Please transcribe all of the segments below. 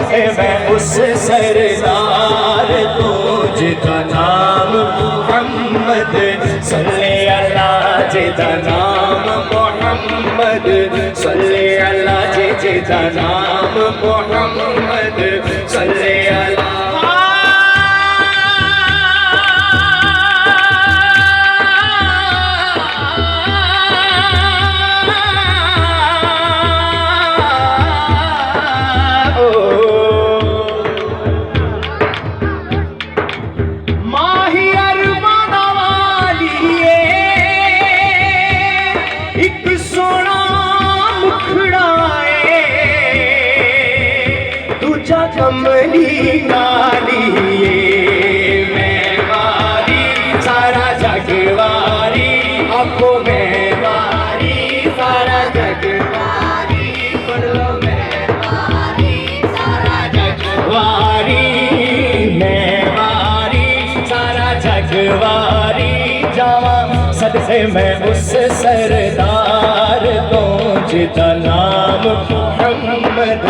सदके मैं उस सरदार तो जिदा नाम मोहम्मद सल्ले अला जिदा नाम मोहम्मद सल्ले अला जिदा नाम मोहम्मद सल्ले अला। कमली नालिए मैं वारी सारा जगवारी आपको मैं वारी सारा जगवारी पढ़ लो मैं वारी सारा जगवारी मैं वारी सारा जगवारी जावा सदसे मैं उस सरदार तो जिदा नाम मोहम्मद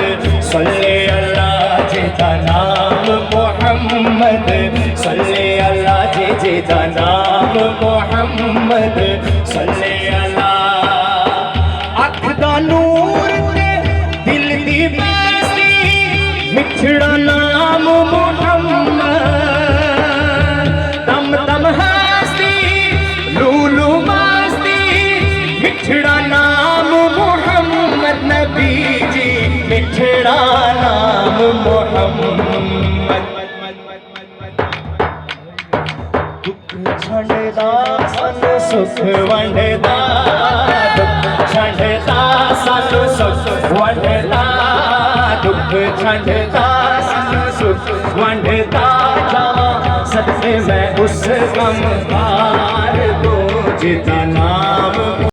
सल्ले अला जिदा नाम मोहम्मद सल्ले अला जिदा नाम मोहम्मद सल्ले अला। अख दा नूर ते दिल दी बेसी मिठड़ा नाम मोहम्मद दम दम हस्ती लूलू मस्ती मिठड़ा नाम मोहम्मद नबी जी मिठड़ा नाम मोहम्मद। दुख छंडदा सन सुख वंडदा दुख छंडदा सन सुख वंडदा दुख छंडदा सन सुख वंडदा जावा सदके मैं उस गमगार तो जिदा नाम